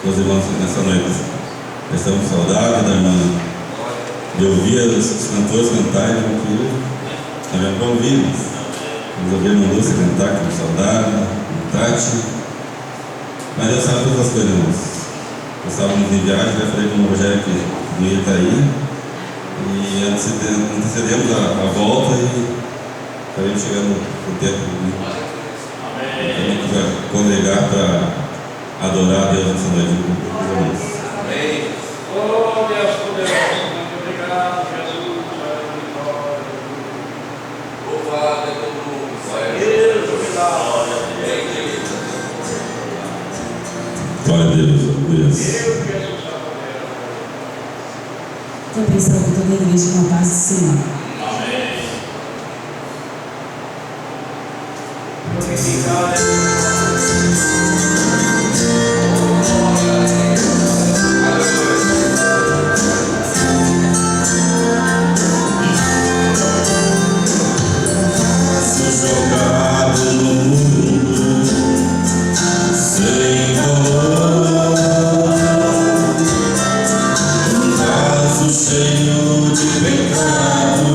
meus irmãos, nessa noite. Estamos com saudade da irmã, de ouvir os cantores cantarem, também para ouvir. Vamos ouvir a irmã Lúcia cantar com saudade, com Tati. Mas Deus sabe todas as coisas, irmãos. Nós estávamos em viagem, já falei com o Rogério que não ia estar aí. E antecedemos a volta e estaremos chegando no tempo para congregar para adorar a Deus nessa noite. Amém. Oh Deus, muito obrigado, Jesus. Louvado é todo mundo. Deus, obrigado. Glória a Deus, Também saúde toda a igreja com a paz do Senhor. Amém. jogado no mundo sem valor, um vaso cheio de pecado,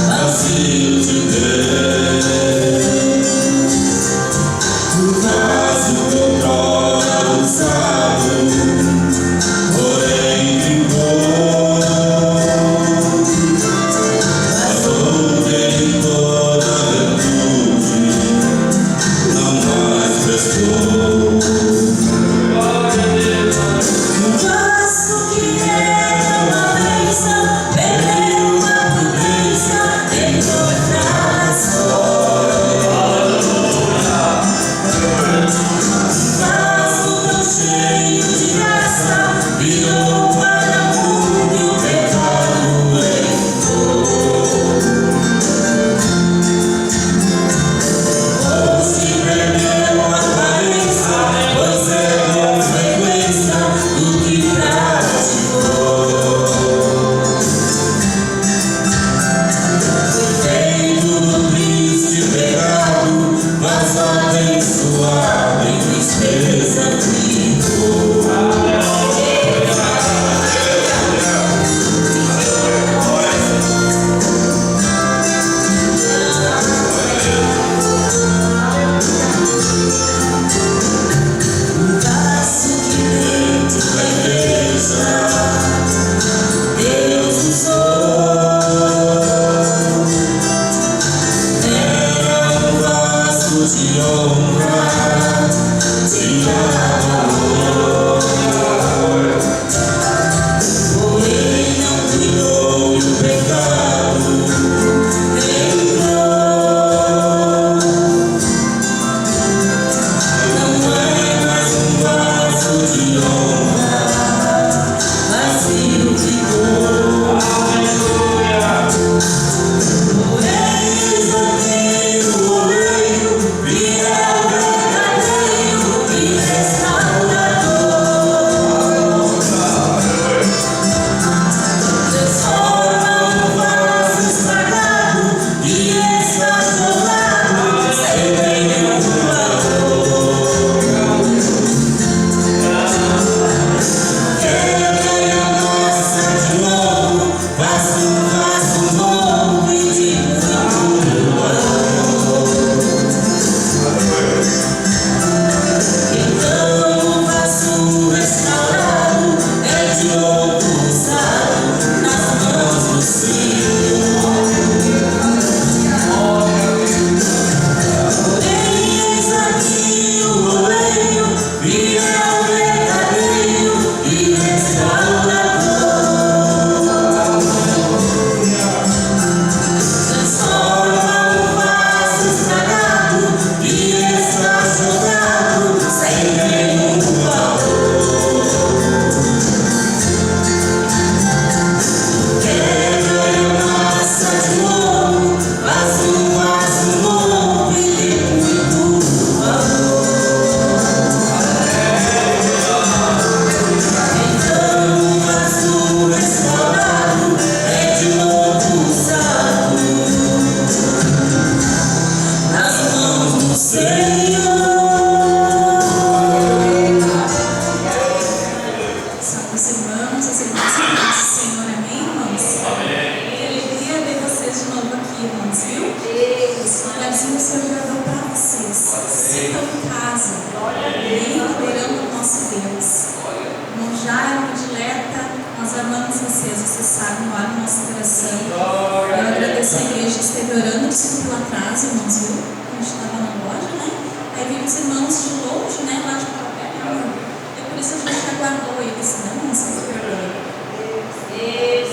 vazio de Deus, o vaso que outrora usado, porém ficou, passou em toda a virtude, não mais prestou. Yes. eu vi os irmãos de longe, né, lá de Papel, e por isso a gente aguardou eles, não, sem vergonha. Eu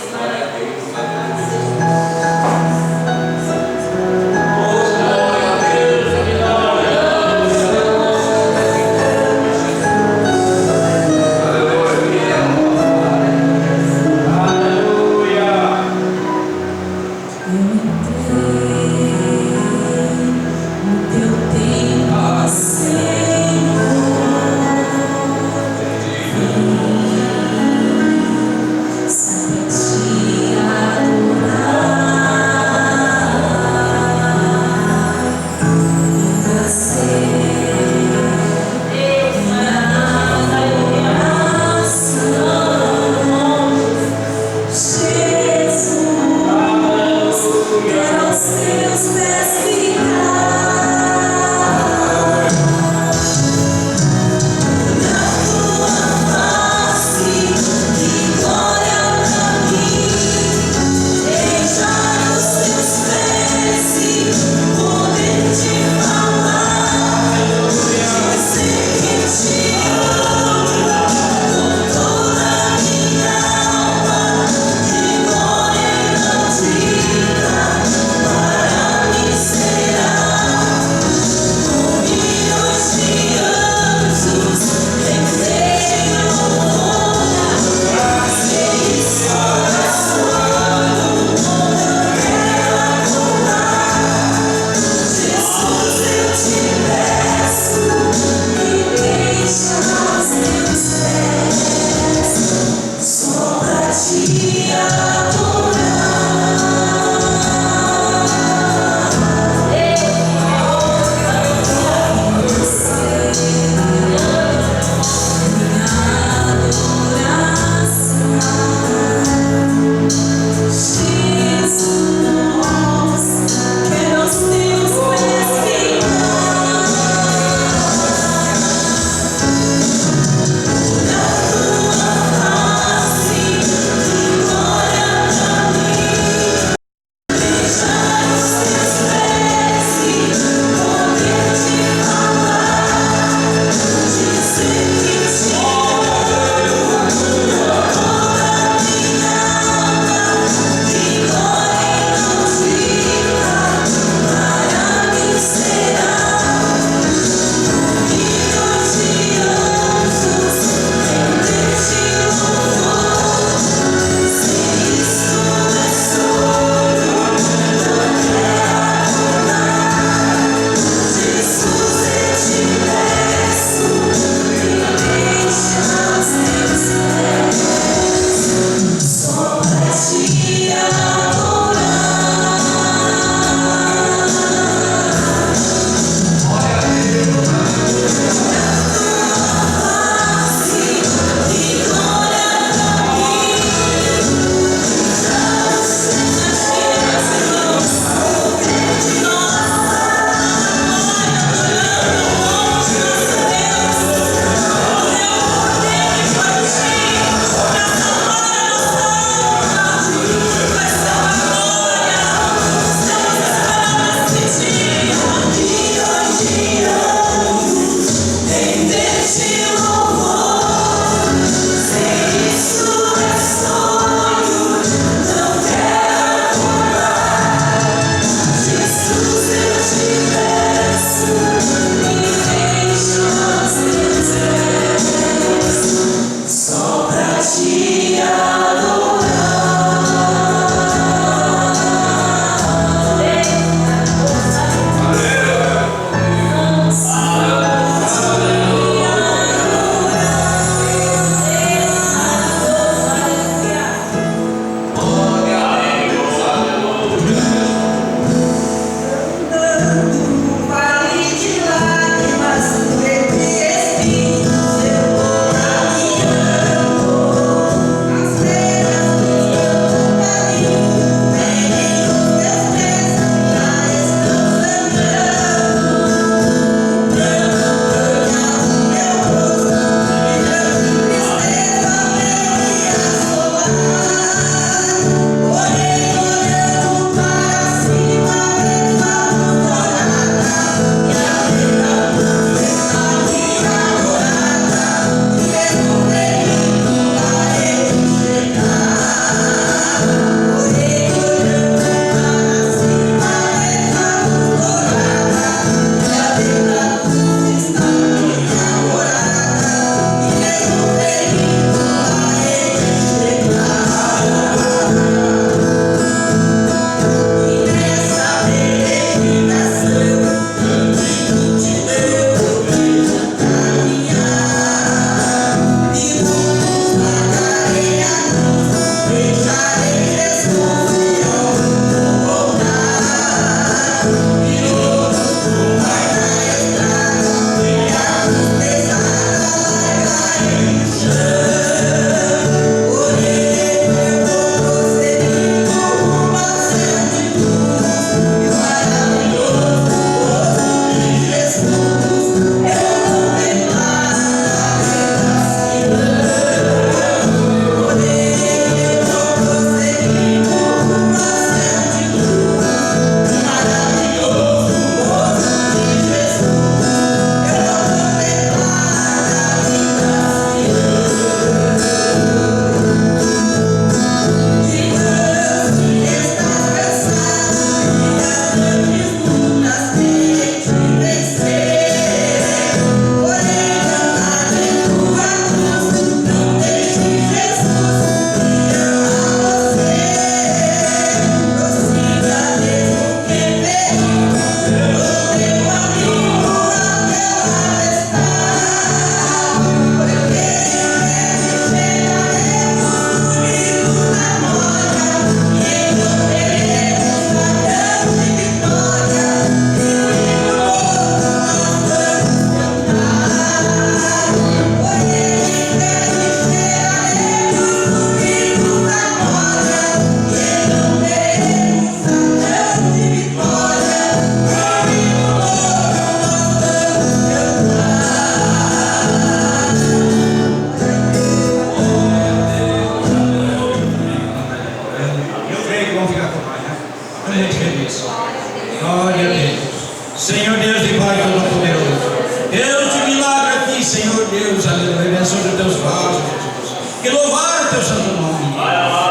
Deus, aleluia, abençoe os teus vasos, Jesus. Que louvar o teu santo nome.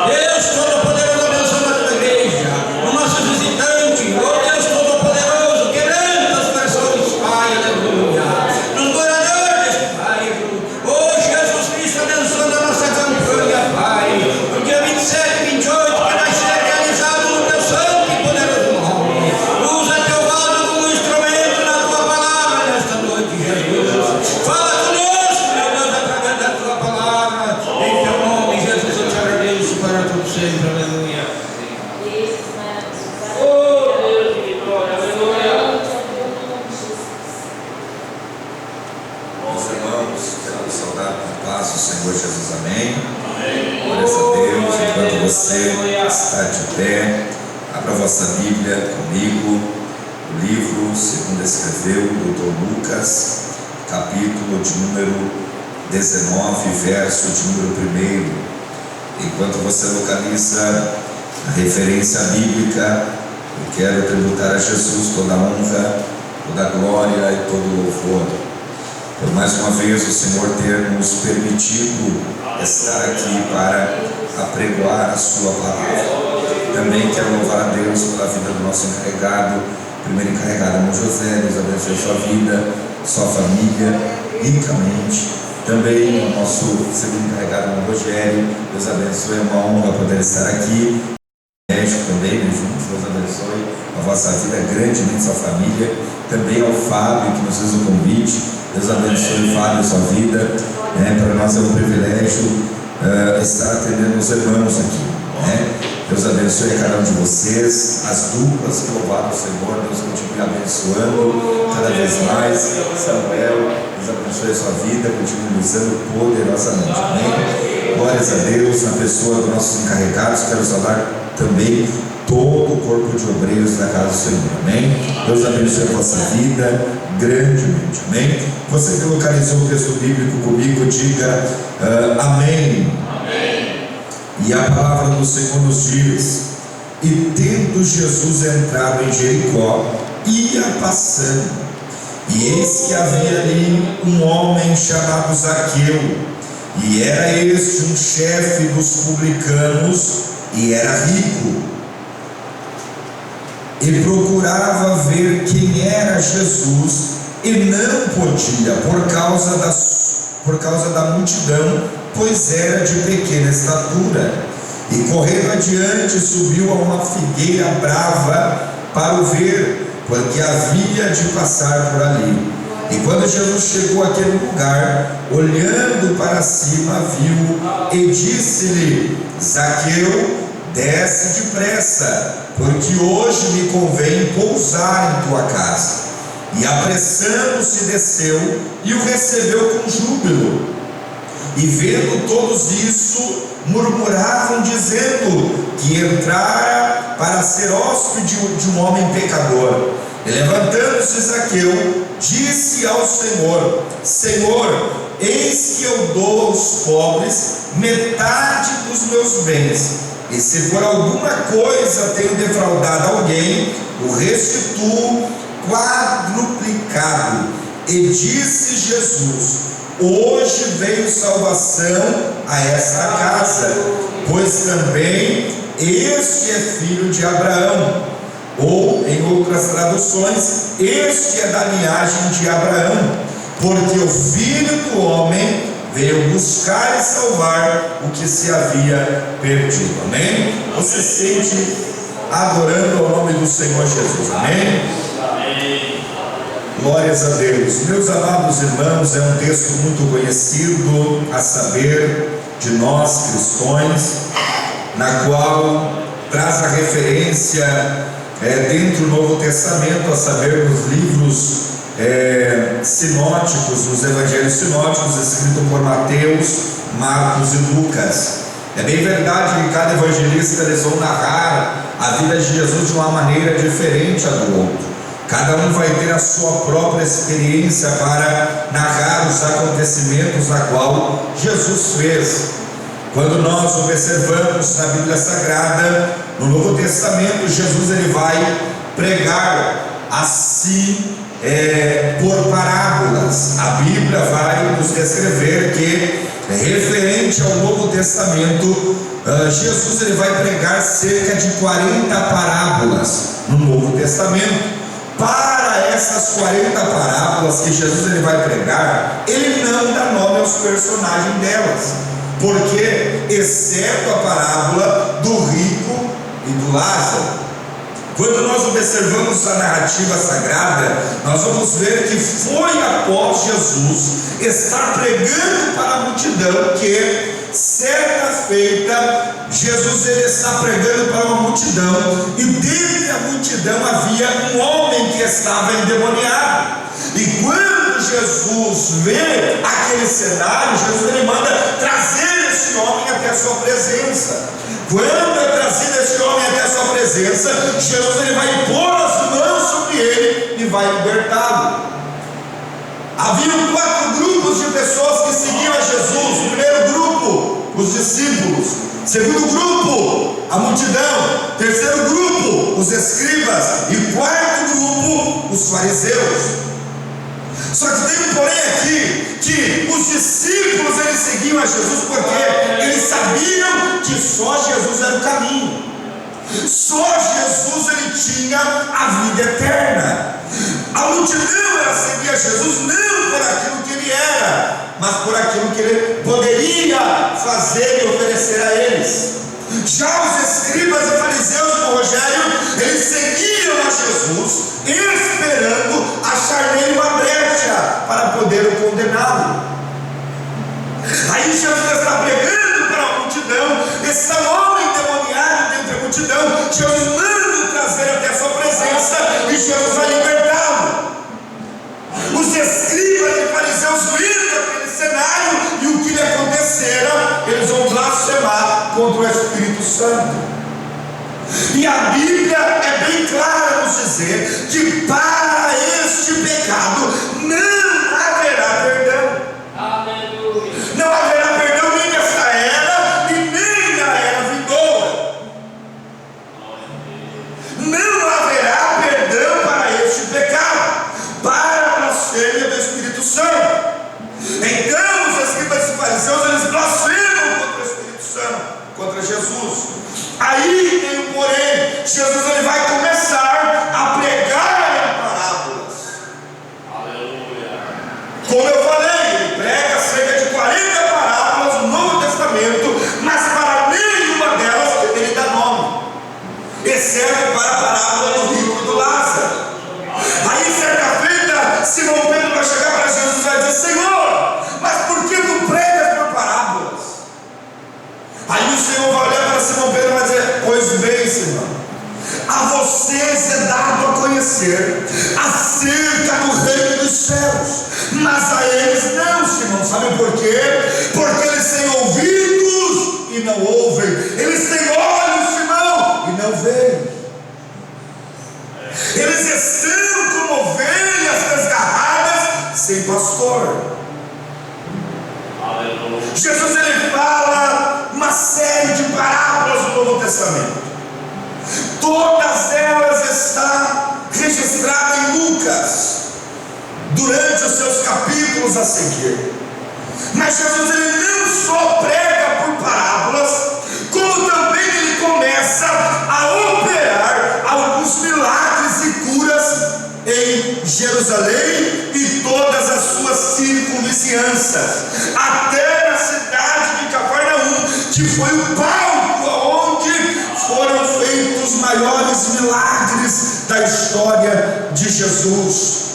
Deus Todo-Poderoso, abençoe a tua igreja, o nosso visitante, oh Deus Todo-Poderoso, quebranta as corações, Pai, aleluia. Nos moradores, Pai, oh Jesus Cristo, abençoe a nossa campanha, Pai, no dia 27 e 28, que vai ser realizado no teu santo e poderoso nome. Usa teu vaso como instrumento na tua palavra nesta noite, Jesus. Fala conosco, meu Deus, através da tua palavra. Em teu nome, Jesus, eu te agradeço para todo sempre, aleluia. Oh, Deus, que glória, aleluia. Meus irmãos, quero saudar com a paz do Senhor Jesus, amém? Glórias a Deus. Enquanto você está de pé, abra a vossa Bíblia comigo, o livro, segundo escreveu o Dr. Lucas, capítulo de número 19, verso de número 1. Enquanto você localiza a referência bíblica, eu quero tributar a Jesus toda a honra, toda a glória e todo o louvor. Por mais uma vez o Senhor ter nos permitido estar aqui para apregoar a sua palavra. Também quero louvar a Deus pela vida do nosso encarregado, primeiro encarregado, irmão José. Deus abençoe sua vida, sua família, ricamente. Também o nosso segundo encarregado, irmão Rogério. Deus abençoe, é uma honra poder estar aqui. México também, né, juntos. Deus abençoe a vossa vida, grandemente sua família. Também ao Fábio, que nos fez o convite. Deus abençoe, Fábio, sua vida. Para nós é um privilégio estar atendendo os irmãos aqui. Deus abençoe a cada um de vocês, as duplas que louvaram o Senhor. Deus continue abençoando cada vez mais. Samuel, Deus abençoe a sua vida, continue usando poderosamente, amém? Glórias a Deus. Na pessoa dos nossos encarregados, quero saudar também todo o corpo de obreiros da casa do Senhor, amém? Deus abençoe a vossa vida grandemente, amém? Você que localizou o texto bíblico comigo, diga amém. E a palavra do Senhor nos diz: e tendo Jesus entrado em Jericó, ia passando, e eis que havia ali um homem chamado Zaqueu, e era este um chefe dos publicanos, e era rico, e procurava ver quem era Jesus, e não podia, por causa da multidão, pois era de pequena estatura. E correndo adiante, subiu a uma figueira brava para o ver, porque havia de passar por ali. E quando Jesus chegou àquele lugar, olhando para cima, viu e disse-lhe: Zaqueu, desce depressa, porque hoje me convém pousar em tua casa. E apressando-se desceu e o recebeu com júbilo. E vendo todos isso, murmuravam, dizendo que entrara para ser hóspede de um homem pecador. E levantando-se Zaqueu, disse ao Senhor: Senhor, eis que eu dou aos pobres metade dos meus bens, e se por alguma coisa tenho defraudado alguém, o restituo quadruplicado. E disse Jesus: hoje veio salvação a esta casa, pois também este é filho de Abraão. Ou, em outras traduções, este é da linhagem de Abraão, porque o Filho do Homem veio buscar e salvar o que se havia perdido. Amém? Você se sente adorando ao nome do Senhor Jesus. Amém? Glórias a Deus. Meus amados irmãos, é um texto muito conhecido, a saber, de nós cristãos, na qual traz a referência dentro do Novo Testamento, a saber, nos livros sinóticos, nos evangelhos sinóticos, escritos por Mateus, Marcos e Lucas. É bem verdade que cada evangelista eles vão narrar a vida de Jesus de uma maneira diferente a do outro. Cada um vai ter a sua própria experiência para narrar os acontecimentos na qual Jesus fez. Quando nós observamos na Bíblia Sagrada, no Novo Testamento, Jesus ele vai pregar assim por parábolas. A Bíblia vai nos descrever que, referente ao Novo Testamento, Jesus ele vai pregar cerca de 40 parábolas no Novo Testamento. Para essas 40 parábolas que Jesus ele vai pregar, ele não dá nome aos personagens delas, porque, exceto a parábola do rico e do Lázaro, quando nós observamos a narrativa sagrada, nós vamos ver que foi após Jesus estar pregando para a multidão que, certa feita, Jesus ele está pregando para uma multidão, e dentre a multidão havia um homem que estava endemoniado. E quando Jesus vê aquele cenário, Jesus ele manda trazer esse homem até a sua presença. Quando é trazido esse homem até a sua presença, Jesus ele vai pôr as mãos sobre ele e vai libertá-lo. Havia 4 grupos de pessoas que seguiam a Jesus. Primeiro grupo, os discípulos. Segundo grupo, a multidão. Terceiro grupo, os escribas. E quarto grupo, os fariseus. Só que tem um porém aqui, que os discípulos eles seguiam a Jesus porque eles sabiam que só Jesus era o caminho. Só Jesus ele tinha a vida eterna. A multidão ela seguia Jesus não por aquilo que ele era, mas por aquilo que ele poderia fazer e oferecer a eles. Já os escribas e fariseus do Rogério, eles seguiam a Jesus esperando achar nele uma brecha para poder o condená-lo. Aí Jesus está pregando para a multidão, esse homem endemoniado dentro da multidão, Jesus manda trazer até a sua presença e Jesus vai libertá-lo. Os escribas e fariseus viram aquele cenário e o que lhe acontecera, eles vão blasfemar contra o Espírito Santo. E a Bíblia é bem clara nos dizer que para este pecado não haverá perdão. Aleluia. Não haverá perdão nem nesta era e nem na era vindoura. Não haverá perdão para este pecado, para a blasfêmia do Espírito Santo. Então os escribas e fariseus eles blasfemam contra o Espírito Santo, contra Jesus. Aí tem um porém, Jesus ele vai começar a pregar em parábolas. Aleluia. Como eu falei, ele prega cerca de 40 parábolas no Novo Testamento, mas para nenhuma delas ele dá nome, exceto para a parábola do rico e do Lázaro. Aí certa feita, Simão Pedro vai chegar para Jesus e vai dizer: Senhor, mas por que tu pregas por parábolas? Aí o Senhor vai olhar para Simão Pedro e vai dizer: pois bem, Senhor, a vocês é dado a conhecer acerca do reino dos céus, mas a eles não, Simão. Sabe por quê? Porque eles têm ouvidos e não ouvem, eles têm olhos, Simão, e não veem. Eles estão como ovelhas desgarradas sem pastor. Aleluia. Jesus ele fala uma série de parábolas do Novo Testamento. Todas elas estão registradas em Lucas, durante os seus capítulos a seguir. Mas Jesus ele não só prega por parábolas, como também ele começa a operar alguns milagres e curas em Jerusalém e todas as suas circunvizinhanças, até na cidade de Cafarnaum, que foi o palco onde foram feitos os maiores milagres da história de Jesus.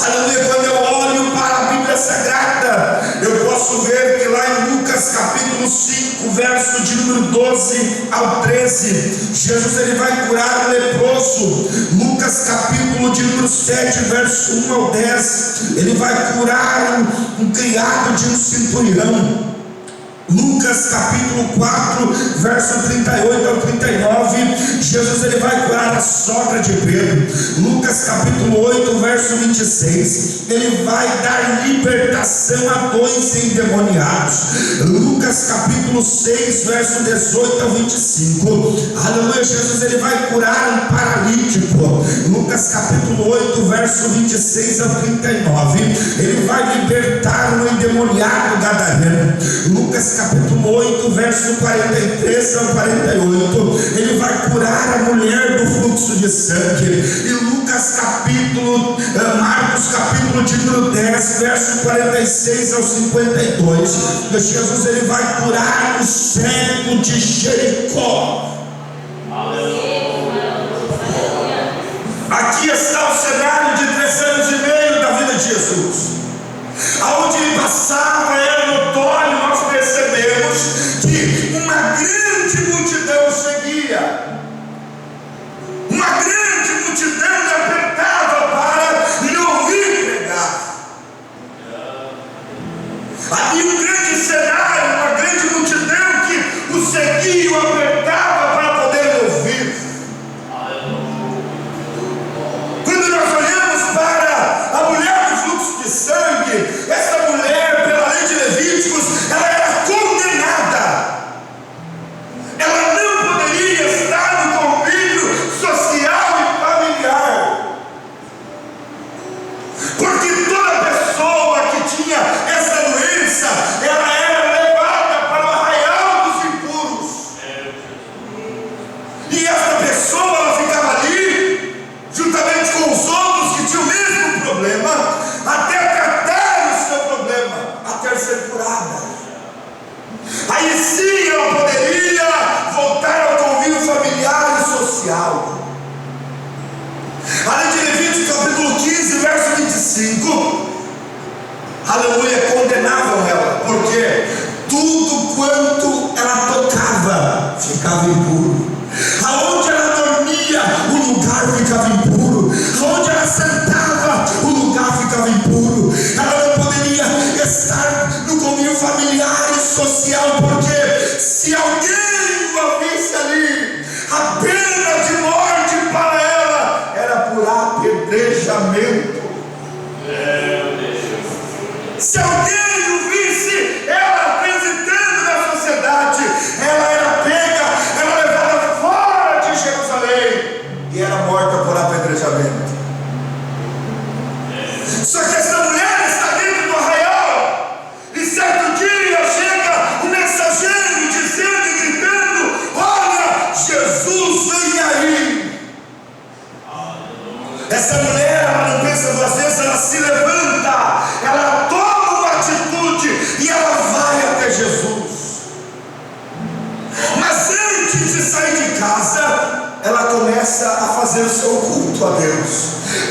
Aleluia. Quando eu olho para a Bíblia Sagrada, eu posso ver que lá em Lucas capítulo 5, verso de número 12 ao 13, Jesus ele vai curar o leproso. Lucas capítulo de número 7, verso 1 ao 10, ele vai curar um criado de um centurião. Lucas capítulo 4, verso 38 ao 39, Jesus ele vai curar a sogra de Pedro. Lucas capítulo 8, verso 26, ele vai dar libertação a 2 endemoniados. Lucas capítulo 6, verso 18 ao 25, aleluia, Jesus ele vai curar um paralítico. Lucas capítulo 8, verso 26 ao 39, ele vai libertar um endemoniado. Lucas capítulo 8, verso 43 ao 48, ele vai curar a mulher do fluxo de sangue. E Marcos capítulo de número 10, verso 46 ao 52, Jesus ele vai curar o cego de Jericó. Aqui está o cenário de 3 anos e meio da vida de Jesus. Aonde ele passava era notório, nós percebemos que uma grande multidão seguia. Uma grande multidão lhe apertava para lhe ouvir pregar. Havia um grande cenário, uma grande multidão que o seguia e o apertava para poder lhe ouvir. Quando nós olhamos para a mulher do fluxo de sangue, essa mulher, pela lei de Levíticos, ela era condenada. Ela não poderia estar no convívio social e familiar, porque toda pessoa que tinha essa doença, ela era levada para o arraial dos impuros. E essa pessoa, ela ficava ali, juntamente com os outros que tinham o mesmo problema, até tratar o seu problema, até ser curada. Aí sim ela poderia voltar ao convívio familiar e social. A lei de Levíticos capítulo 15, verso 25, aleluia, condenavam ela, porque tudo quanto ela tocava ficava impuro. Aonde ela dormia, o lugar ficava impuro. Aonde ela sentava, o lugar ficava impuro. Ela não poderia estar no convívio familiar e social, porque se alguém o visse ali, a pena de morte para ela era por apedrejamento. Se alguém o visse ela transitando na sociedade, ela era pega, ela levada fora de Jerusalém e era morta por apedrejamento. Só que essa mulher está dentro do arraial, e certo dia chega um mensageiro dizendo e gritando: olha, Jesus vem aí. Essa mulher, ela não pensa duas vezes, ela se levanta, ela toma uma atitude e ela vai até Jesus. Mas antes de sair de casa, ela começa a fazer o seu culto a Deus,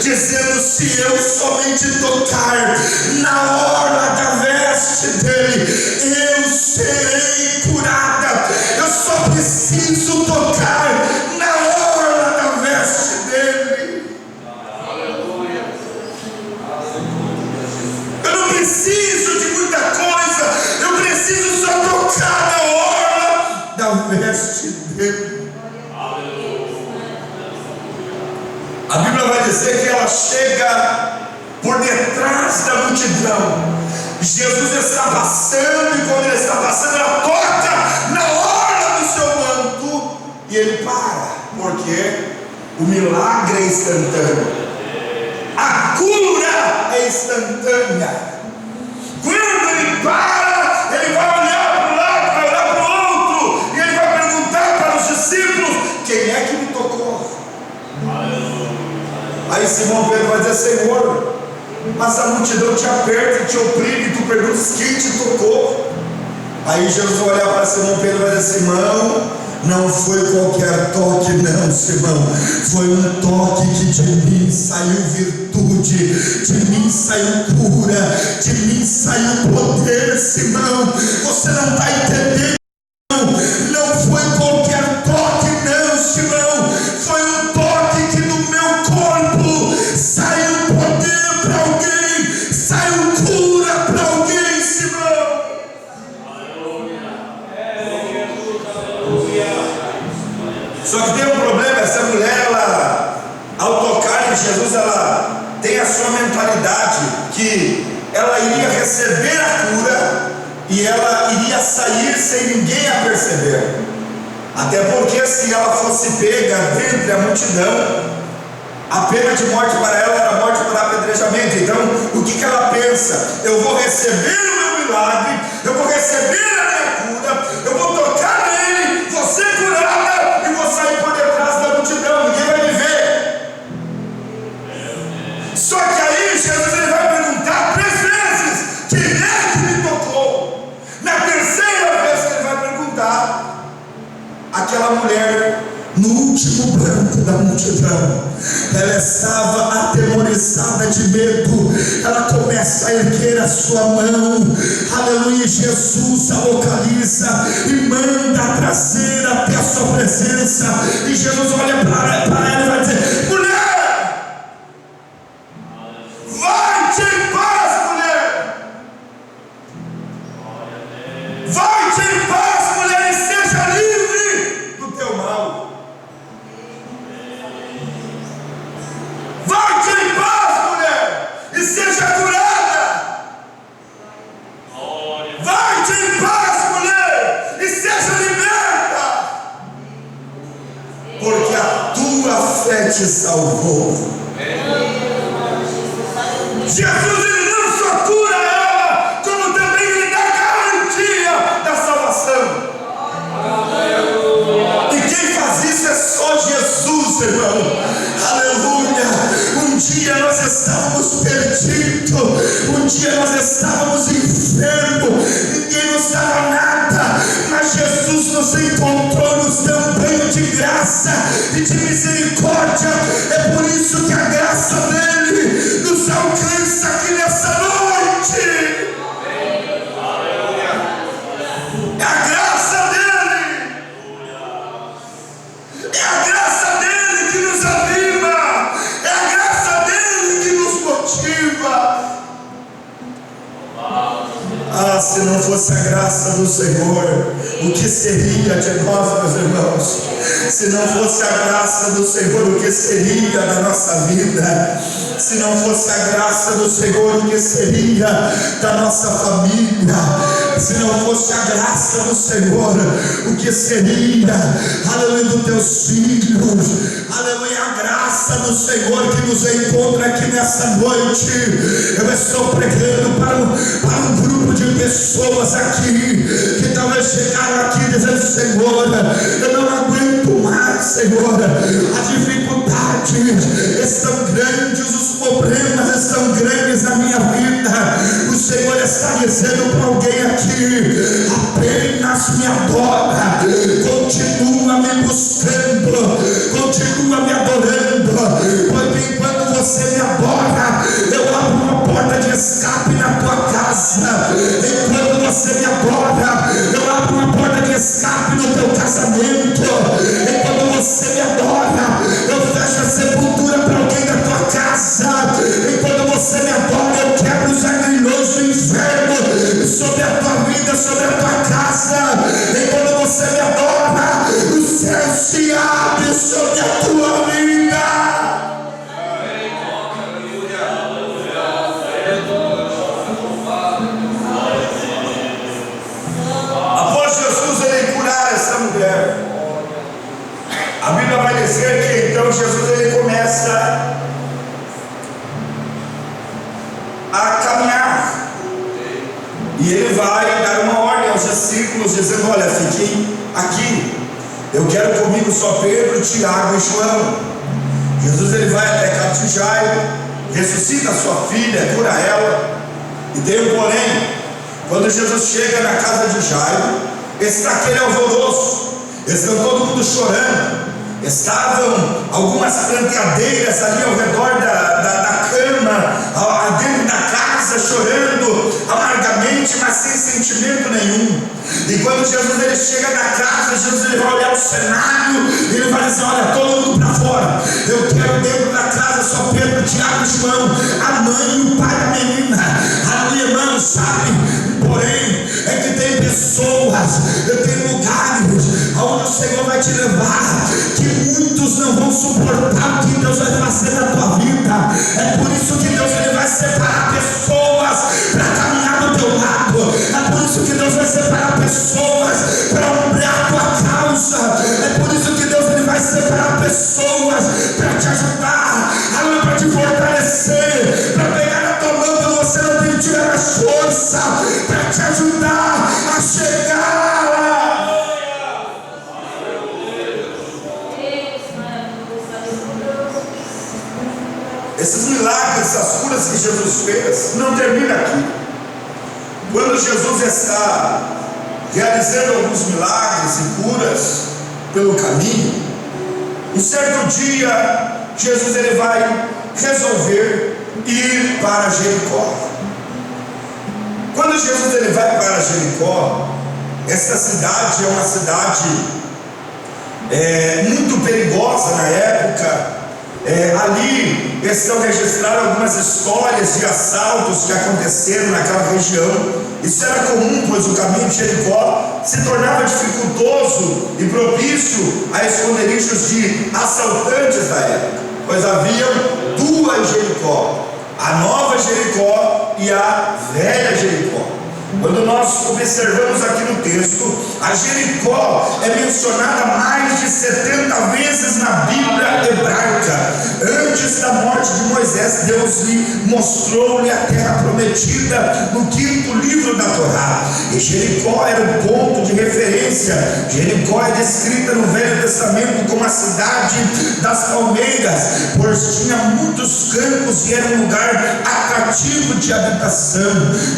dizendo: se eu somente tocar na orla da veste dele, eu serei curada. Eu só preciso tocar na orla da veste dele. Eu não preciso de muita coisa, eu preciso só tocar na orla da veste dele. A Bíblia vai dizer que ela chega por detrás da multidão. Jesus está passando, e quando ele está passando, ela toca na orla do seu manto e ele para, porque o milagre é instantâneo, a cura é instantânea. Quando ele para, ele vai olhar para um lado, vai olhar para o outro, e ele vai perguntar para os discípulos: quem é que me tocou? Aí Simão Pedro vai dizer: Senhor, mas a multidão te aperta e te oprime, e tu perguntas quem te tocou. Aí Jesus vai olhar para Simão Pedro e vai dizer: Simão, não foi qualquer toque não, Simão, foi um toque que de mim saiu virtude, de mim saiu cura, de mim saiu poder. Simão, você não está entendendo. Não foi qualquer toque não, Simão, foi um toque que do meu corpo saiu poder para alguém, saiu cura para alguém, Simão. Só que tem um problema: essa mulher, ela, ao tocar em Jesus, ela tem a sua mentalidade que ela iria receber a cura e ela iria sair sem ninguém a perceber. Até porque se ela fosse pega dentre a multidão, a pena de morte para ela era morte por apedrejamento. Então, o que ela pensa? Eu vou receber o meu milagre, eu vou receber a minha cura, eu vou tocar nele, vou ser curada e vou sair por detrás da multidão, ninguém vai me ver. Só que aí Jesus ele vai perguntar 3 vezes: quem é que me tocou? Na terceira vez que ele vai perguntar, aquela mulher no último banco da multidão, ela estava atemorizada de medo, ela começa a erguer a sua mão, aleluia. Jesus a localiza e manda trazer até a sua presença, e Jesus olha para ela e vai dizer: mulher, vai-te em paz, mulher, vai-te em paz, mulher, e seja livre do teu mal. Vai-te em paz, mulher, e seja curada. Vai-te em paz, mulher, e seja liberta, porque a tua fé te salvou. Jesus ele não só cura ela, como também lhe dá garantia da salvação. E quem faz isso é só Jesus, irmão. Aleluia. Um dia nós estávamos perdidos, um dia nós estávamos enfermos, ninguém nos dava nada, mas Jesus nos encontrou, nos deu um banho de graça e de misericórdia. É por isso que a graça dele nos alcança aqui nessa noite. É a graça dele, é a graça dele que nos anima, é a graça dele que nos motiva. Ah, se não fosse a graça do Senhor, o que seria de nós, meus irmãos? Se não fosse a graça do Senhor, o que seria da nossa vida? Se não fosse a graça do Senhor, o que seria da nossa família? Se não fosse a graça do Senhor, o que seria, aleluia, dos teus filhos? Aleluia, a graça do Senhor que nos encontra aqui nessa noite. Eu estou pregando para um grupo de pessoas aqui que talvez chegaram aqui dizendo: Senhor, eu não aguento mais, Senhor, as dificuldades estão grandes, os problemas estão grandes na minha vida. O Senhor está dizendo para alguém aqui: apenas me adora, continua me buscando, continua me adorando, porque enquanto você me adora, eu abro uma porta de escape na tua casa. Enquanto você me adora, eu abro uma porta de escape no teu casamento. Enquanto você me adora, eu fecho a sepultura para alguém da tua casa. Enquanto você me adora, eu quebro os aguilhões do inferno sobre a tua vida, sobre a tua casa. Enquanto você me adora, o céu se abre sobre a tua vida. Após Jesus ele curar essa mulher, a Bíblia vai dizer que então Jesus ele começa a caminhar e ele vai dar uma ordem aos discípulos dizendo: olha, fiquem aqui, eu quero comigo só Pedro, Tiago e João. Jesus ele vai até casa de Jairo, ressuscita a sua filha, cura ela. E tem um porém: quando Jesus chega na casa de Jairo, está aquele alvoroço, estão todo mundo chorando. Estavam algumas plantadeiras ali ao redor da cama, dentro da casa, chorando amargamente, mas sem sentimento nenhum. E quando Jesus ele chega na casa, Jesus ele vai olhar o cenário e ele vai dizer: olha, todo mundo para fora, eu quero dentro da casa só Pedro, Tiago e João, a mãe e o pai da menina. Aleluia, irmão, sabe? Porém, é que tem pessoas, tem lugares onde o Senhor vai te levar, que muitos não vão suportar o que Deus vai fazer na tua vida. É por isso que Deus ele vai separar pessoas para caminhar do teu lado. É por isso que Deus vai separar pessoas para honrar a tua causa. É por isso que Deus ele vai separar pessoas para te ajudar, para te fortalecer, para pegar na tua mão quando você não tem tido as forças. força para te ajudar a chegar lá. Esses milagres, essas curas que Jesus fez, não termina aqui. Quando Jesus está realizando alguns milagres e curas pelo caminho, um certo dia, Jesus ele vai resolver ir para Jericó. Quando Jesus ele vai para Jericó, essa cidade é uma cidade muito perigosa na época. Ali estão registradas algumas histórias de assaltos que aconteceram naquela região. Isso era comum, pois o caminho de Jericó se tornava dificultoso e propício a esconderijos de assaltantes da época, pois haviam duas Jericó, a nova Jericó e a velha Jericó. Quando nós observamos aqui no texto, a Jericó é mencionada mais de 70 vezes na Bíblia hebraica. Antes da morte de Moisés, Deus mostrou-lhe a terra prometida no 5º livro da Torá. E Jericó era o ponto de referência. Jericó é descrita no Velho Testamento como a cidade das palmeiras, pois tinha muitos campos e era um lugar atrativo de habitação.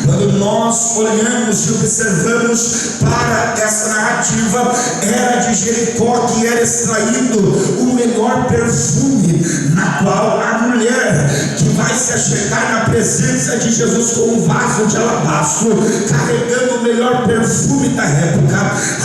Quando nós olhamos e observamos para essa narrativa, era de Jericó que era extraído o melhor perfume, na qual a mulher que vai se achegar na presença de Jesus com um vaso de alabastro, carregando o melhor perfume da época,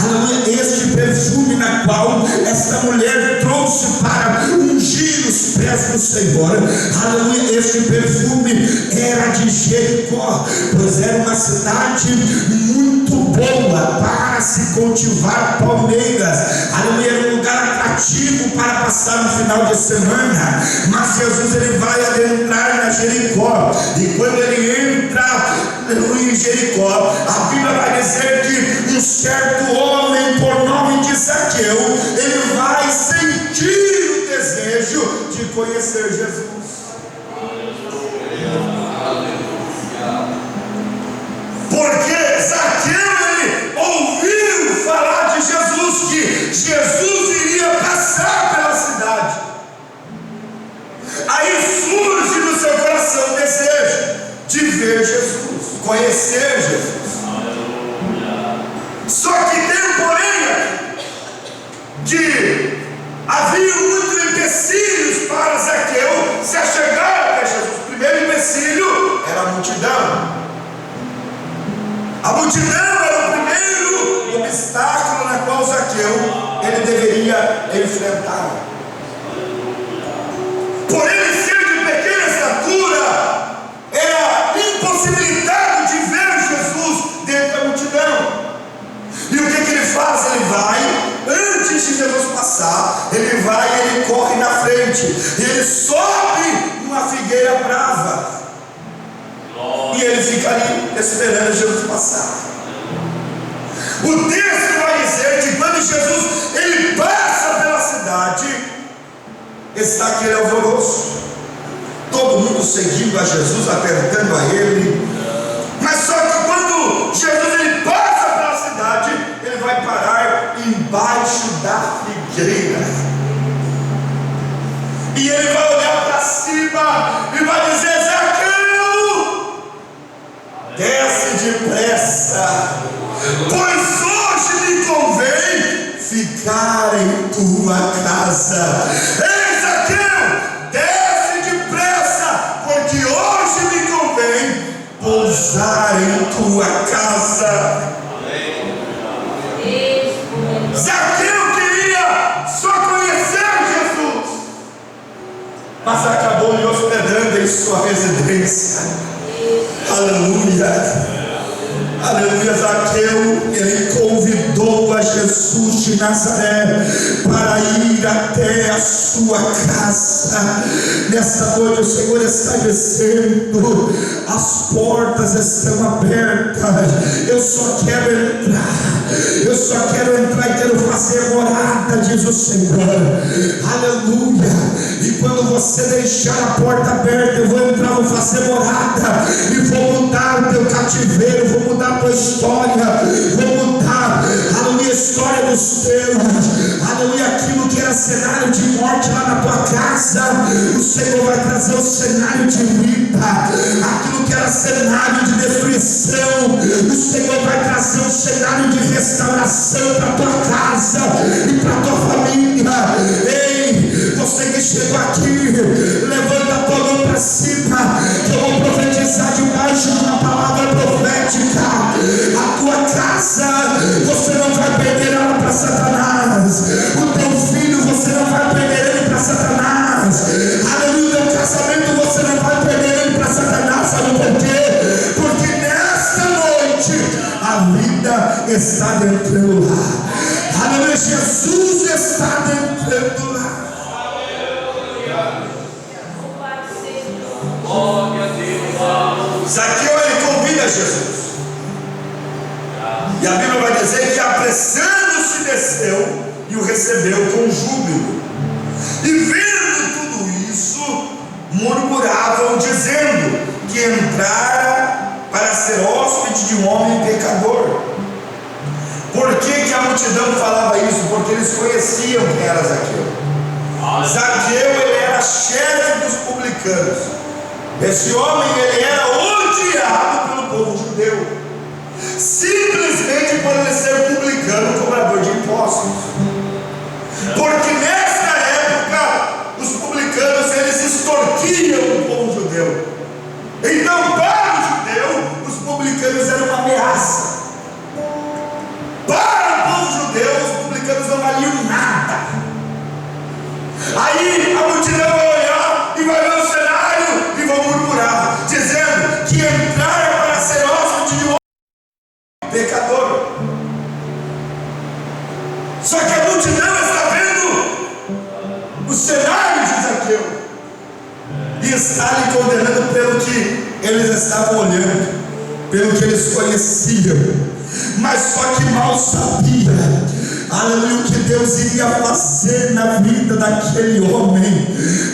aleluia, este perfume na qual esta mulher trouxe para ungir os pés do Senhor, aleluia, este perfume era de Jericó, pois era uma cidade muito boa para se cultivar palmeiras, aleluia, era um lugar atrativo para passar no final de semana. Mas Jesus ele vai adentrar na Jericó, e quando ele entra em Jericó, a Bíblia vai dizer que um certo homem por nome de Zaqueu, ele vai sentir o desejo de conhecer Jesus. Porque Zaqueu ele ouviu falar de Jesus, que Jesus iria passar pela cidade. Aí surge no seu coração o desejo de ver Jesus, conhecer Jesus. Só que tem porém que havia muitos empecilhos para Zaqueu se achegar até Jesus. O primeiro empecilho era a multidão. A multidão era o primeiro obstáculo na qual Zaqueu ele deveria enfrentar. Por ele ser de pequena estatura, era impossibilitado de ver Jesus dentro da multidão. E o que ele faz? Ele vai, antes de Jesus passar, ele vai e ele corre na frente, e ele sobe numa figueira brava. E ele fica ali esperando Jesus passar. O texto vai dizer que quando Jesus ele passa pela cidade, está aquele alvoroço, todo mundo seguindo a Jesus, apertando a ele. Mas só que quando Jesus ele passa pela cidade, ele vai parar embaixo da figueira, e ele vai olhar para cima e vai dizer: Zaqueu, desce depressa, pois hoje me convém ficar em tua casa. Ei, Zaqueu, desce depressa, porque hoje me convém pousar em tua casa. Zaqueu queria só conhecer Jesus, mas acabou lhe hospedando em sua residência. Aleluia. Aleluia. Zaqueu, ele convidou a Jesus de Nazaré para ir até a sua casa. Nesta noite o Senhor está dizendo: as portas estão abertas, eu só quero entrar, eu só quero entrar e quero fazer morada, diz o Senhor. Aleluia. E quando você deixar a porta aberta, eu vou entrar, vou fazer morada e vou mudar o teu cativeiro. cativeiro, vou mudar a tua história, vou mudar, aleluia, a história dos teus, aleluia, aquilo que era cenário de morte lá na tua casa, o Senhor vai trazer o cenário de vida, aquilo que era cenário de destruição, o Senhor vai trazer um cenário de restauração para a tua casa e para a tua família. Ei, você que chegou aqui, levanta a tua mão para cima, que eu vou profetizar debaixo de uma palavra profética. A tua casa, você não vai perder ela para Satanás. O teu filho, você não vai perder ele para Satanás. Aleluia, o teu casamento, você não vai perder ele para Satanás. Sabe por quê? Porque nesta noite a vida está dentro do lar. Aleluia, Jesus está dentro do lar. Zaqueu, ele convida Jesus. E a Bíblia vai dizer que apressando-se desceu e o recebeu com júbilo. E vendo tudo isso, murmuravam, dizendo que entrara para ser hóspede de um homem pecador. Por que a multidão falava isso? Porque eles conheciam quem era Zaqueu. Zaqueu, ele era chefe dos publicanos. Esse homem, ele era odiado pelo povo judeu, simplesmente por ele ser publicano, cobrador de impostos. Porque nesta época os publicanos, eles extorquiam o povo judeu. Então, para o judeu, os publicanos eram uma ameaça. Para o povo judeu, os publicanos não valiam nada. Aí a multidão vai olhar e vai ver o cenário e vão murmurar, dizendo que entraram para ser hóspede de um homem pecador. Só que a multidão está vendo o cenário de Zaqueu e está lhe condenando pelo que eles estavam olhando, pelo que eles conheciam, mas só que mal sabia, aleluia, o que Deus iria fazer na vida daquele homem.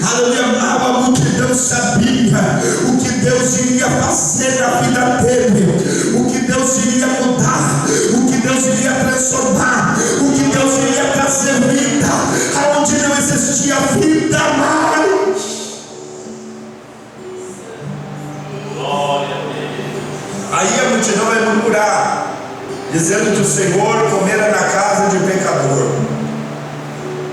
Aleluia, a multidão sabia o que Deus iria fazer na vida dele, o que Deus iria mudar, o que Deus iria transformar, o que Deus iria trazer vida aonde não existia vida mais. Aí a multidão vai murmurar, dizendo que o Senhor comera na casa de pecador.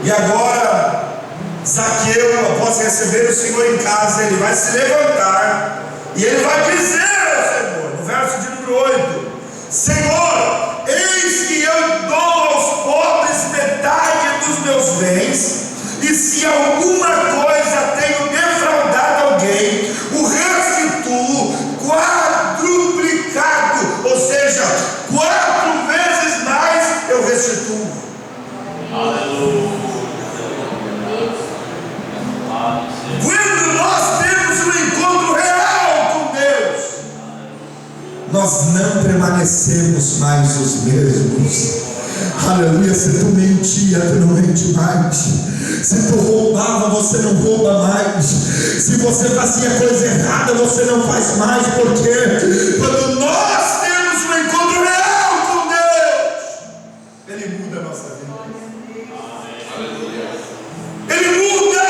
E agora Zaqueu, após receber o Senhor em casa, ele vai se levantar e ele vai dizer ao Senhor, no verso de número 8: Senhor, eis que eu dou aos pobres metade dos meus bens, e se alguma coisa tenho defraudado alguém, o restituo quadruplicado, ou seja, 4 vezes mais eu restituo. Aleluia. Quando nós temos um encontro real com Deus, nós não permanecemos mais os mesmos. Aleluia. Se tu mentia, tu não mente mais. Se tu roubava, você não rouba mais. Se você fazia coisa errada, você não faz mais. Porque quando nós temos um encontro real com Deus, Ele muda a nossa vida. Ele muda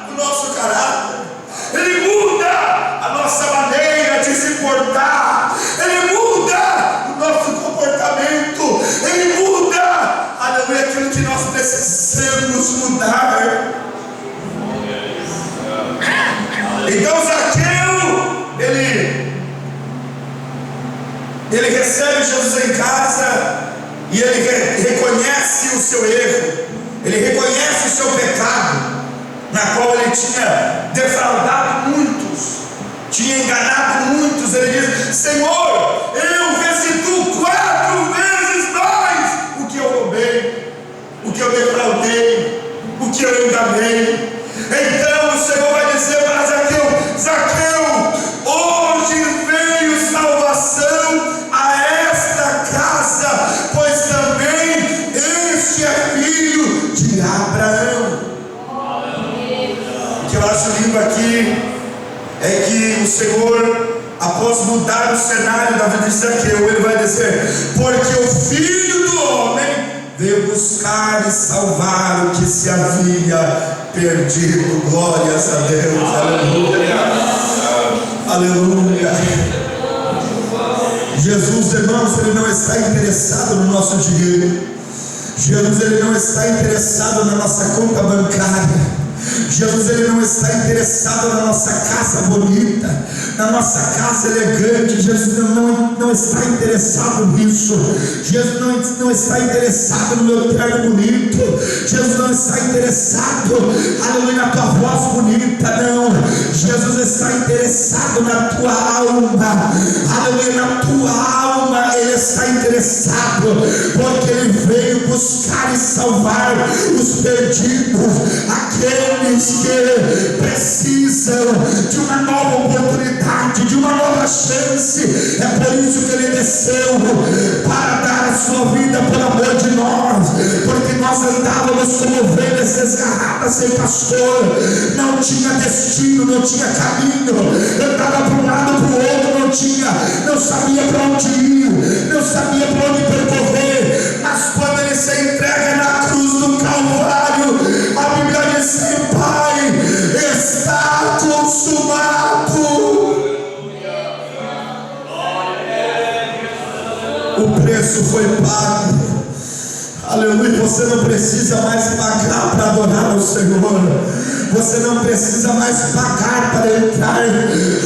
o nosso caráter. Ele muda a nossa maneira de se portar. Ele muda o nosso comportamento. Ele muda, aleluia, aquilo que nós precisamos mudar. Então Zaqueu, ele recebe Jesus em casa e ele reconhece o seu erro, ele reconhece o seu pecado, na qual ele tinha defraudado muitos, tinha enganado muitos. Ele diz: Senhor, eu restituo 4 vezes mais o que eu roubei, o que eu defraudei, o que eu enganei. Então o Senhor vai dizer para Zaqueu: Zaqueu, hoje veio salvação a esta casa, pois também este é filho de Abraão. O que eu acho lindo aqui é que o Senhor, a após mudar o cenário da vida de Zaqueu, ele vai dizer: porque o Filho do Homem veio buscar e salvar o que se havia perdido. Glórias a Deus, aleluia, aleluia. Jesus, irmãos, ele não está interessado no nosso dinheiro. Jesus, ele não está interessado na nossa conta bancária. Jesus, ele não está interessado na nossa casa bonita, na nossa casa elegante. Jesus não está interessado nisso. Jesus não está interessado no meu terno bonito. Jesus não está interessado, aleluia, na tua voz bonita, não. Jesus está interessado na tua alma, aleluia, na tua alma. Ele está interessado, porque ele veio buscar e salvar os perdidos, aqueles que precisam de uma nova oportunidade, de uma nova chance. É por isso que ele desceu, para dar a sua vida por amor de nós, porque nós andávamos como ovelhas desgarradas sem pastor, não tinha destino, não tinha caminho, andava para um lado, para o outro, não sabia para onde ir, não sabia para onde percorrer. Mas quando ele se entrega na cruz do Calvário, a Bíblia diz que: Pai, está consumado. O preço foi pago. Aleluia. Você não precisa mais pagar para adorar o Senhor. Você não precisa mais pagar para entrar,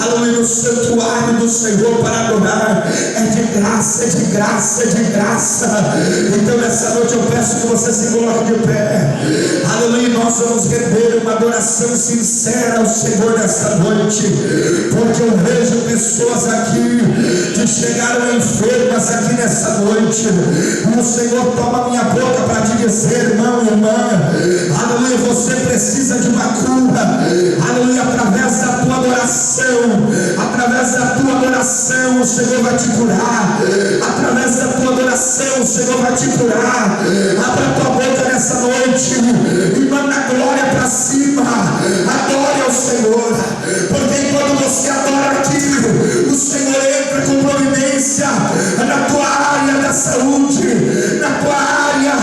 aleluia, no santuário do Senhor para adorar. É de graça, é de graça, é de graça. Então nessa noite eu peço que você se coloque de pé. Aleluia. Nós vamos render uma adoração sincera ao Senhor nessa noite, porque eu vejo pessoas aqui que chegaram enfermas aqui nessa noite, e o Senhor toma minha boca para te dizer: irmão, irmã, aleluia, você precisa de uma cura. Aleluia. Através da tua adoração o Senhor vai te curar. Através da tua adoração o Senhor vai te curar. Abra a tua boca nessa noite e manda a glória para cima. Adore ao Senhor, porque enquanto você adora aqui, o Senhor entra com providência na tua área da saúde, na tua área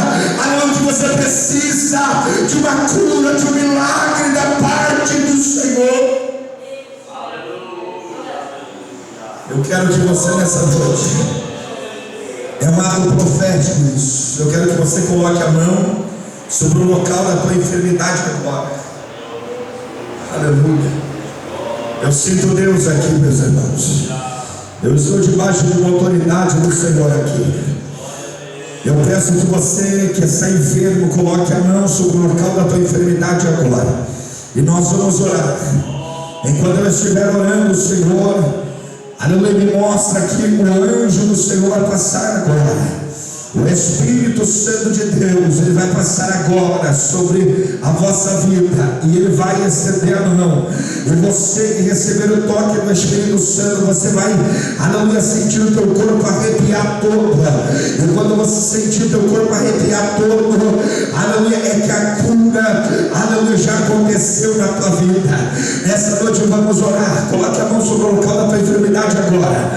onde você precisa de uma cura, de um milagre da parte do Senhor. Eu quero de você nessa noite, é um ato profético isso. Eu quero que você coloque a mão sobre o local da tua enfermidade agora. Aleluia. Eu sinto Deus aqui, meus irmãos. Eu estou debaixo de uma autoridade do Senhor aqui. Eu peço que você que está enfermo coloque a mão sobre o local da tua enfermidade agora, e nós vamos orar. Enquanto eu estiver orando, o Senhor, aleluia, me mostra que o anjo do Senhor vai passar agora. O Espírito Santo de Deus, ele vai passar agora sobre a vossa vida, e ele vai estender a mão, e você que receber o toque do Espírito Santo, você vai, aleluia, sentir o teu corpo arrepiar todo. E quando você sentir o teu corpo arrepiar todo, aleluia, é que a cura, aleluia, já aconteceu na tua vida. Nessa noite vamos orar. Coloque a mão sobre o local da tua enfermidade agora.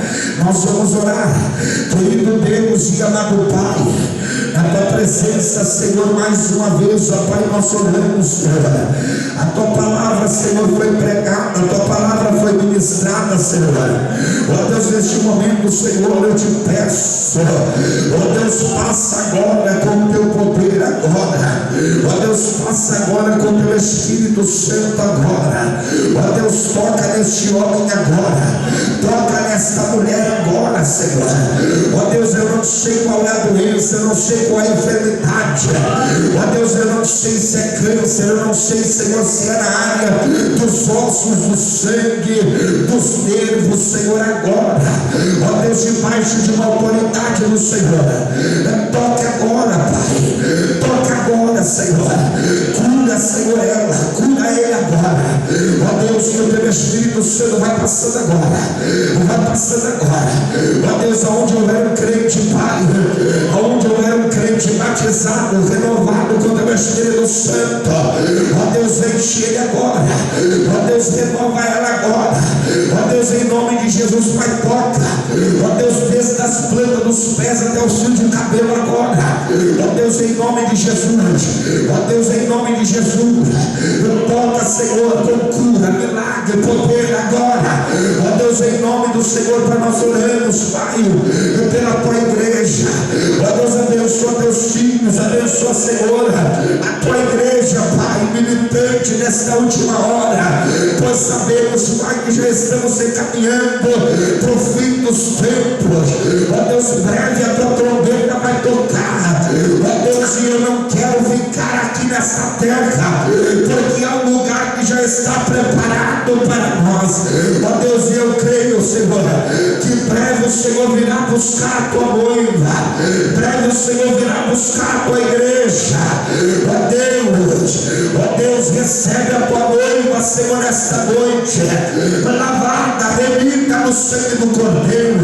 Nós vamos orar. Querido Deus e amado Pai, na tua presença, Senhor, mais uma vez, ó Pai, nós oramos, Senhor. A tua palavra, Senhor, foi pregada, a tua palavra foi ministrada, Senhor. Ó Deus, neste momento, Senhor, eu te peço, ó Deus, passa agora com o teu poder agora. Ó Deus, passa agora com o teu Espírito Santo agora. Ó Deus, toca neste homem agora, toca nesta mulher agora, Senhor. Ó Deus, eu não sei qual é a doença, eu não sei qual é a enfermidade. Ó Deus, eu não sei se é câncer, eu não sei, Senhor, se é na área dos ossos, do sangue, dos nervos, Senhor, agora. Ó Deus, debaixo de uma autoridade do Senhor, toque agora, Pai, toque agora, Senhor, cura, Senhor, ela, cura ele agora. Ó Deus, que o teu Espírito Santo vai passando agora, vai passando agora. Ó Deus, aonde houver um crente, Pai, aonde houver um crente, vai batizado, renovado com o teu Espírito Santo. Ó Deus, enche ele agora. Ó Deus, renova ela agora. Ó Deus, em nome de Jesus, Pai, toca. Ó Deus, desde as plantas dos pés até o fio de cabelo agora. Ó Deus, em nome de Jesus. Ó Deus, em nome de Jesus. Toca, Senhor, com cura, milagre, poder agora. Ó Deus, em nome do Senhor, para nós oramos, Pai, pela tua igreja. Ó Deus, abençoa teus filhos, abençoa, Senhor, a tua igreja, Pai, militante nesta última hora, pois sabemos, Pai, que já estamos encaminhando para o fim dos tempos. Ó Deus, breve a tua trombeta vai tocar. Ó Deus, e eu não quero ficar aqui nessa terra, porque há um lugar que já está preparado para nós. Ó Deus, eu creio, Senhor, que breve o Senhor virá buscar a tua noiva, breve o Senhor virá buscar a tua igreja. Ó Deus, recebe a tua noiva, Senhor, nesta noite, lavada, remida no sangue do Cordeiro.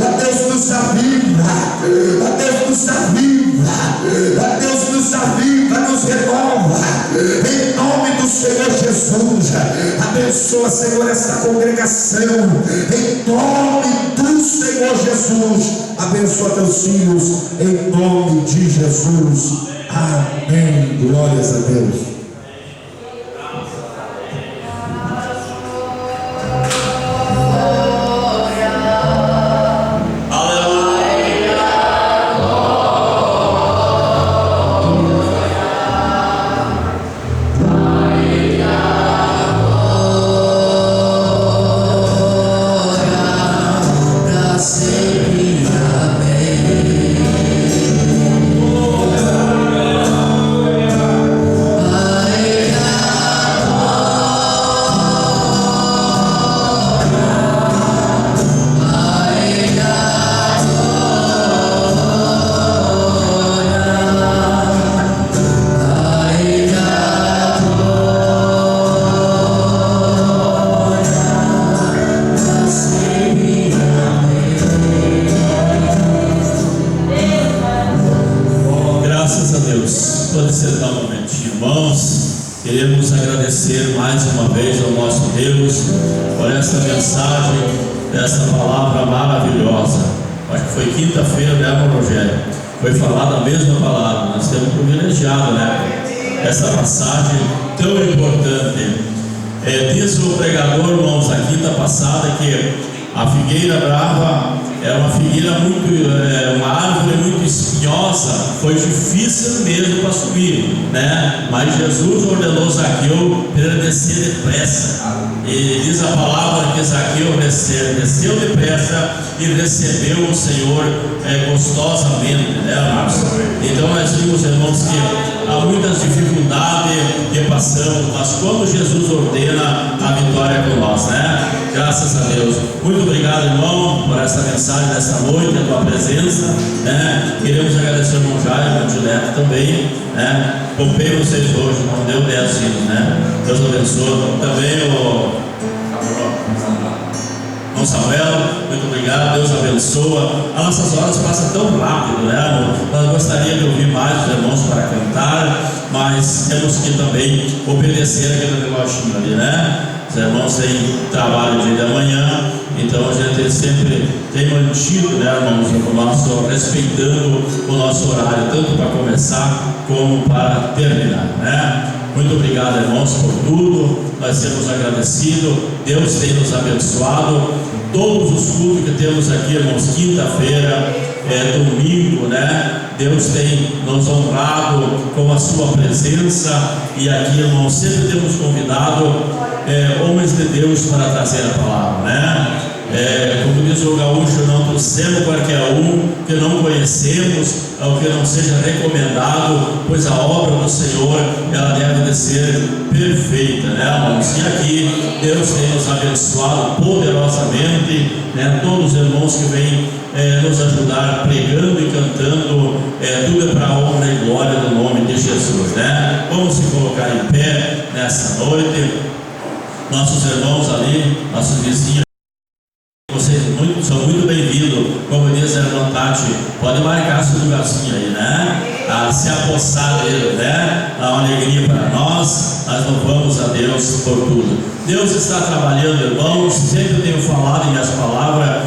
Ó Deus, nos aviva, ó Deus, nos aviva, ó Deus, nos aviva, nos renova, em nome do Senhor Jesus. Abençoa, Senhor, esta congregação, em nome do Senhor Jesus. Abençoa teus filhos, em nome de Jesus. Amém. Glórias a Deus. Queremos agradecer mais uma vez ao nosso Deus por essa mensagem, essa palavra maravilhosa. Acho que foi quinta-feira, né, Rogério? Foi falada a mesma palavra. Nós temos privilegiado, né? Essa passagem tão importante. Diz o pregador, irmãos, a quinta passada, que a figueira brava é uma figueira uma árvore muito espinhosa, foi difícil mesmo para subir, né? Mas Jesus ordenou Zaqueu para ele descer depressa. E diz a palavra que Zaqueu desceu depressa e recebeu o Senhor gostosamente, né, Marcos? Então nós vimos, irmãos, que há muitas dificuldades que passamos, mas quando Jesus ordena, a vitória é com nós, né? Graças a Deus. Muito obrigado, irmão, por essa mensagem dessa noite, a tua presença, né? Queremos agradecer ao irmão Jair, ao irmão Dileto também, né? Pompei vocês hoje, não deu 10 filhos, né? Deus abençoe. Também o irmão Samuel, muito obrigado, Deus abençoa. As nossas horas passam tão rápido, né, amor? Nós gostaríamos de ouvir mais os irmãos para cantar, mas temos que também obedecer aquele reloginho ali, né? Os irmãos têm trabalho dia da manhã, então a gente sempre tem mantido, né, irmãos, respeitando o nosso horário, tanto para começar como para terminar, né? Muito obrigado, irmãos, por tudo. Nós temos agradecido. Deus tem nos abençoado. Todos os cultos que temos aqui, irmãos, quinta-feira, domingo, né? Deus tem nos honrado com a sua presença. E aqui, irmãos, sempre temos convidado homens de Deus para trazer a palavra, né? Como diz o gaúcho, não trouxemos qualquer um que não conhecemos, ou que não seja recomendado, pois a obra do Senhor, ela deve de ser perfeita, né, irmãos? E aqui Deus tem nos abençoado poderosamente, né? Todos os irmãos que vêm nos ajudar pregando e cantando, tudo é para a honra e glória do nome de Jesus, né? Vamos se colocar em pé nessa noite. Nossos irmãos ali, nossos vizinhos, vocês são muito bem-vindos. Como diz a irmã Tati, pode marcar seu lugarzinho aí, né? a se apossar dele, né? Dá uma alegria para nós louvamos a Deus por tudo. Deus está trabalhando, irmãos, sempre tenho falado em minhas palavras,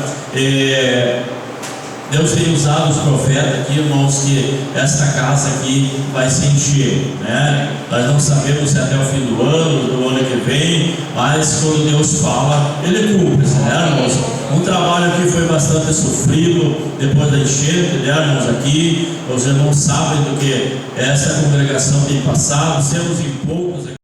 Deus tem usado os profetas aqui, irmãos, que esta casa aqui vai se encher, né? Nós não sabemos se até o fim do ano que vem, mas quando Deus fala, Ele cumpre, né, irmãos? Um trabalho aqui foi bastante sofrido depois da enchente, né, irmãos? Aqui, os irmãos sabem do que essa congregação tem passado, temos em poucos aqui.